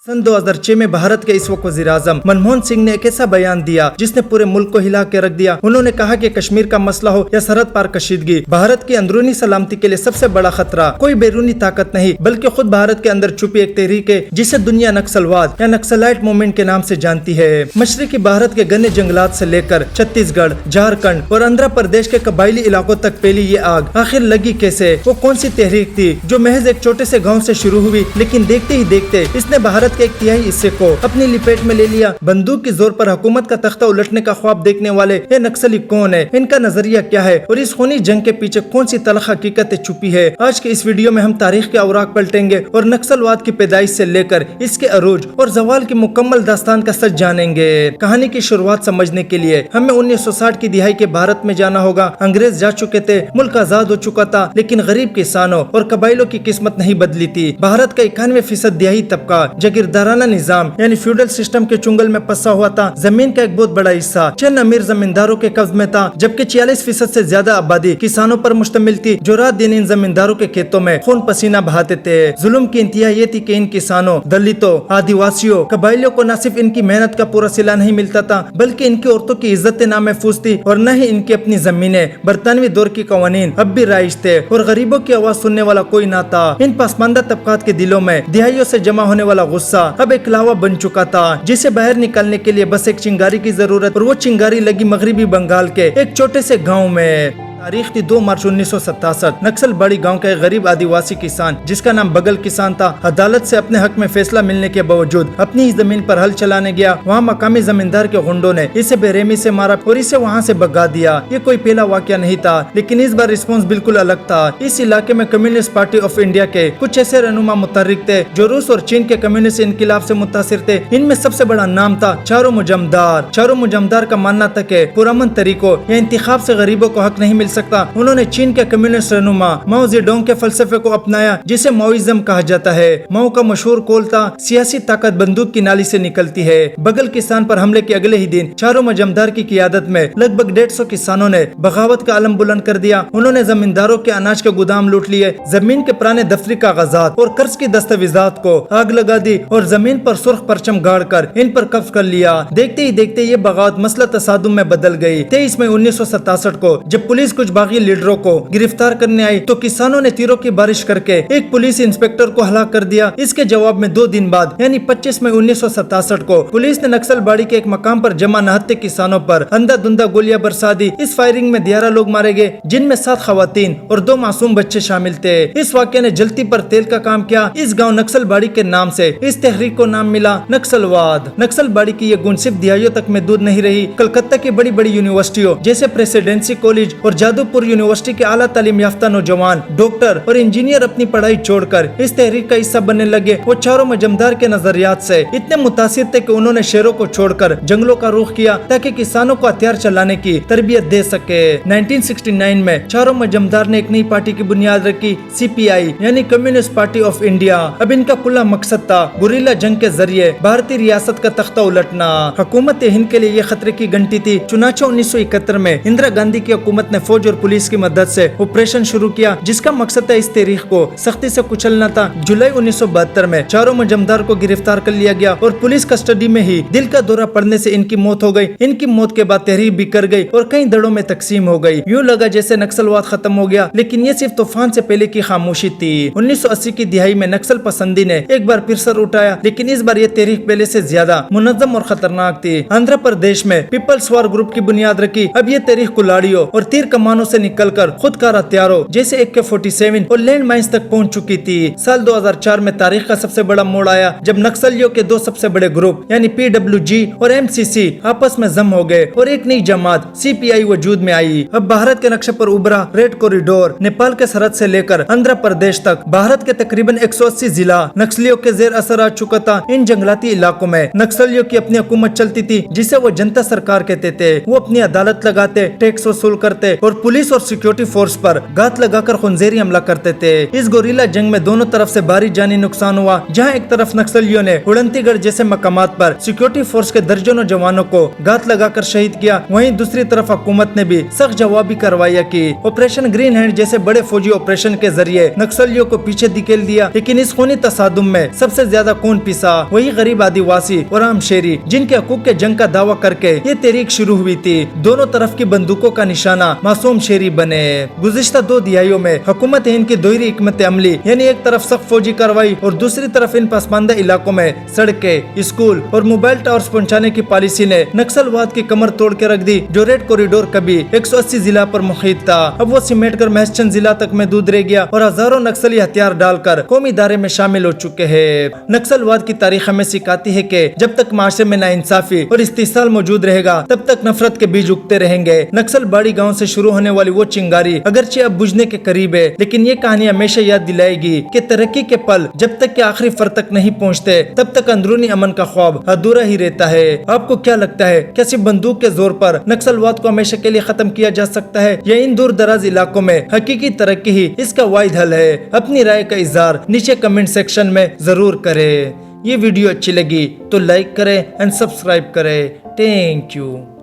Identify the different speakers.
Speaker 1: सन 2006 में भारत के इस वक्त वज़ीर आज़म मनमोहन सिंह ने एक ऐसा बयान दिया जिसने पूरे मुल्क को हिला के रख दिया। उन्होंने कहा कि कश्मीर का मसला हो या सरहद पार कशीदगी, भारत की अंदरूनी सलामती के लिए सबसे बड़ा खतरा कोई बैरूनी ताकत नहीं बल्कि खुद भारत के अंदर छुपी एक तहरीक है जिसे दुनिया नक्सलवाद या नक्सलाइट मूवमेंट के नाम से जानती है। मशरकी भारत के घने जंगलात से लेकर छत्तीसगढ़, झारखंड और आंध्र प्रदेश के कबायली इलाकों तक फैली ये आग आखिर लगी कैसे? वो कौन सी तहरीक थी जो महज एक छोटे से गाँव से शुरू हुई, लेकिन देखते ही देखते इसने भारत के एक तिहाई हिस्से को अपनी लिपेट में ले लिया। बंदूक के जोर पर हुकूमत का तख्ता उलटने का ख्वाब देखने वाले ये नक्सली कौन है, इनका नजरिया क्या है और इस खूनी जंग के पीछे कौन सी तलख हकीकत छुपी है? आज के इस वीडियो में हम तारीख के औराक पलटेंगे और नक्सलवाद की पैदाइश से लेकर इसके अरूज और जवाल की मुकम्मल दास्तान का सच जानेंगे। कहानी की शुरुआत समझने के लिए हमें 1960 की दिहाई के भारत में जाना होगा। अंग्रेज जा चुके थे, मुल्क आजाद हो चुका था, लेकिन गरीब किसानों और कबाइलों की किस्मत नहीं बदली थी। भारत का 91% दिहाई तबका जागीरदाराना निजाम यानी फ्यूडल सिस्टम के चुंगल में फंसा हुआ था। जमीन का एक बहुत बड़ा हिस्सा चंद अमीर जमींदारों के कब्ज में था, जबकि 46% से ज्यादा आबादी किसानों पर मुश्तमिल थी जो रात दिन इन जमींदारों के खेतों में खून पसीना बहाते थे। जुल्म की इंतहा ये थी कि इन किसानों, दलितों, आदिवासियों, कबाइलियों को न सिर्फ इनकी मेहनत का पूरा सिला नहीं मिलता था बल्कि इनकी औरतों की इज्जत नामहफूज थी और न ही इनकी अपनी जमीनें। बरतानवी दौर की कवानीन अब भी राइज थे और गरीबों की आवाज सुनने वाला कोई ना था। इन पसमानदा तबकात के दिलों में दिहाइयों से जमा होने वाला गुस्सा अब एक लावा बन चुका था जिसे बाहर निकालने के लिए बस एक चिंगारी की जरूरत, और वो चिंगारी लगी मगरबी बंगाल के एक छोटे से गांव में। तारीख थी 2 मार्च 1967। नक्सलबाड़ी गांव का एक गरीब आदिवासी किसान जिसका नाम बगल किसान था, अदालत से अपने हक में फैसला मिलने के बावजूद अपनी ही जमीन पर हल चलाने गया। वहां मकामी जमींदार के गुंडों ने इसे बेरहमी से मारा और इसे वहां से भगा दिया। ये कोई पहला वाकया नहीं था, लेकिन इस बार रिस्पॉन्स बिल्कुल अलग था। इस इलाके में कम्युनिस्ट पार्टी ऑफ इंडिया के कुछ ऐसे रहनुमा मुतहर्रिक थे जो रूस और चीन के कम्युनिस्ट इनकलाब से मुतासिर थे। इनमें सबसे बड़ा नाम था चारो मुजम्मदार। चारो मुजम्मदार का मानना था कि पुरअमन तरीकों या इंतखाब से गरीबों को हक नहीं मिल सकता। उन्होंने चीन के कम्युनिस्ट रहनुमा माओ जेडोंग के फलसफे को अपनाया जिसे माओइज्म कहा जाता है। माओ का मशहूर कौल था, सियासी ताकत बंदूक की नाली से निकलती है। बगल किसान पर हमले के अगले ही दिन चारों मजमदार की क़ियादत में लगभग 150 किसानों ने बगावत का आलम बुलंद कर दिया। उन्होंने जमींदारों के अनाज के गोदाम लूट लिए, जमीन के पुराने दफ्तरी कागजात और कर्ज की दस्तावेजात को आग लगा दी और जमीन पर सुर्ख परचम गाड़ कर इन पर कब्ज कर लिया। देखते ही देखते ये बगावत मसला तसादुम में बदल गई। 23 मई 1967 को जब पुलिस कुछ बागी लीडरों को गिरफ्तार करने आई तो किसानों ने तीरों की बारिश करके एक पुलिस इंस्पेक्टर को हलाक कर दिया। इसके जवाब में 2 दिन बाद यानी 25 मई 1967 को पुलिस ने नक्सलबाड़ी के एक मकाम पर जमा नहत्ते किसानों पर अंधाधुंधा गोलियां बरसा दी। इस फायरिंग में 11 लोग मारे गए, जिनमें 7 खवातीन और 2 मासूम बच्चे शामिल थे। इस वाक़े ने जलती पर तेल का काम किया। इस गाँव नक्सलबाड़ी के नाम से इस तहरीक को नाम मिला नक्सलवाद। नक्सलबाड़ी की ये गुण सिर्फ दिहाइयों तक महदूद नहीं रही। कलकत्ता की बड़ी बड़ी यूनिवर्सिटियों जैसे प्रेसिडेंसी कॉलेज और जादवपुर यूनिवर्सिटी के आला तालीम याफ्ता नौजवान डॉक्टर और इंजीनियर अपनी पढ़ाई छोड़कर इस तहरीक का हिस्सा बनने लगे। वो चारों मजमदार के नजरियात से इतने मुतासिर थे कि उन्होंने शहरों को छोड़कर जंगलों का रुख किया ताकि किसानों को हथियार चलाने की तरबियत दे सके। 1969 में चारों मजमदार ने एक नई पार्टी की बुनियाद रखी, CPI यानी कम्युनिस्ट पार्टी ऑफ इंडिया। अब इनका खुला मकसद था गुरिल्ला जंग के जरिए भारतीय रियासत का तख्ता उलटना। हुकूमत हिंद के लिए ये खतरे की घंटी थी। चुनाचे 1971 में इंदिरा गांधी की हुकूमत ने फौज और पुलिस की मदद से ऑपरेशन शुरू किया जिसका मकसद था इस तारीख को सख्ती से कुचलना था। जुलाई 1972 में चारों मजमदार को गिरफ्तार कर लिया गया और पुलिस कस्टडी में ही दिल का दौरा पड़ने से इनकी मौत हो गई। इनकी मौत के बाद तहरीर बिखर गई और कई दड़ों में तकसीम हो गई। यूं लगा जैसे नक्सलवाद खत्म हो गया, लेकिन ये सिर्फ तूफान से पहले की खामोशी थी। 1980 की दिहाई में नक्सल पसंदी ने एक बार फिर सर उठाया, लेकिन इस बार ये तहरीक पहले से ज्यादा मुनज़्ज़म और खतरनाक थी। आंध्र प्रदेश में पीपल्स वार ग्रुप की बुनियाद रखी। अब ये तहरीक कुल्हाड़ियों और तीर कमानों से निकलकर खुदकार हथियारों जैसे AK-47 और लैंड माइंस तक पहुंच चुकी थी। साल 2004 में तारीख का सबसे बड़ा मोड़ आया जब नक्सलियों के 2 सबसे बड़े ग्रुप यानी PWG और MCC आपस में जम हो गए और एक नई जमात CPI वजूद में आई। अब भारत के नक्शे पर उभरा रेड कॉरिडोर नेपाल के सरहद से लेकर आंध्र प्रदेश तक भारत के तकरीबन 180 जिला नक्सलियों के जेर असर आ चुका था। इन जंगलाती इलाकों में नक्सलियों की अपनी हुकूमत चलती थी जिसे वो जनता सरकार कहते थे। वो अपनी अदालत लगाते, टैक्स वसूल करते और पुलिस और सिक्योरिटी फोर्स पर घात लगाकर खुनजेरी हमला करते थे। इस गोरिल्ला जंग में दोनों तरफ से भारी जानी नुकसान हुआ, जहां एक तरफ नक्सलियों ने उड़ंतीगढ़ जैसे मकामात पर सिक्योरिटी फोर्स के दर्जनों जवानों को घात लगाकर शहीद किया, वहीं दूसरी तरफ हुकूमत ने भी सख्त जवाबी कार्रवाई की। ऑपरेशन ग्रीन हैंड जैसे बड़े फौजी ऑपरेशन के जरिए नक्सलियों को पीछे धकेल दिया, लेकिन इस खूनी तसादुम में सबसे ज्यादा खून पीसा वही गरीब आदिवासी और आम शहरी, जिनके हकूक के जंग का दावा करके ये तहरीक शुरू हुई थी। दोनों तरफ की बंदूकों का निशाना मासूम शहरी बने। गुज़िश्ता 2 दिहाइयों में हुकूमत हिंद की दोहरी हिकमत अमली, यानी एक तरफ सख्त फौजी कार्रवाई और दूसरी तरफ इन पसमानदा इलाकों में सड़कें, स्कूल और मोबाइल टावर्स पहुंचाने की पॉलिसी ने नक्सलवाद की कमर तोड़ के रख दी। जो रेड कॉरिडोर कभी 180 जिला पर मुहित था, अब वो सिमट कर महज चंद जिला तक महदूद रह गया और हजारों नक्सली हथियार डालकर कौमी दायरे में शामिल हो चुके हैं। नक्सलवाद की तारीख हमें सिखाती है कि जब तक माशरे में नाइंसाफी और इस्तिसाल मौजूद रहेगा, तब तक नफरत के बीज उगते रहेंगे। नक्सल बाड़ी गांव से शुरू होने वाली वो चिंगारी अगरचे अब बुझने के करीब है, लेकिन ये कहानी हमेशा याद दिलाएगी कि तरक्की के पल जब तक के आखिरी फर तक नहीं पहुंचते, तब तक अंदरूनी अमन का ख्वाब अधूरा ही रहता है। आपको क्या लगता है, क्या सिर्फ बंदूक के जोर पर नक्सलवाद को हमेशा के लिए खत्म किया जा सकता है, या इन दूर दराज इलाकों में हकीकी तरक्की ही इसका वाहिद हल है? अपनी राय का इजहार नीचे कमेंट सेक्शन में जरूर करें। ये वीडियो अच्छी लगी तो लाइक करें एंड सब्सक्राइब करें। Thank you.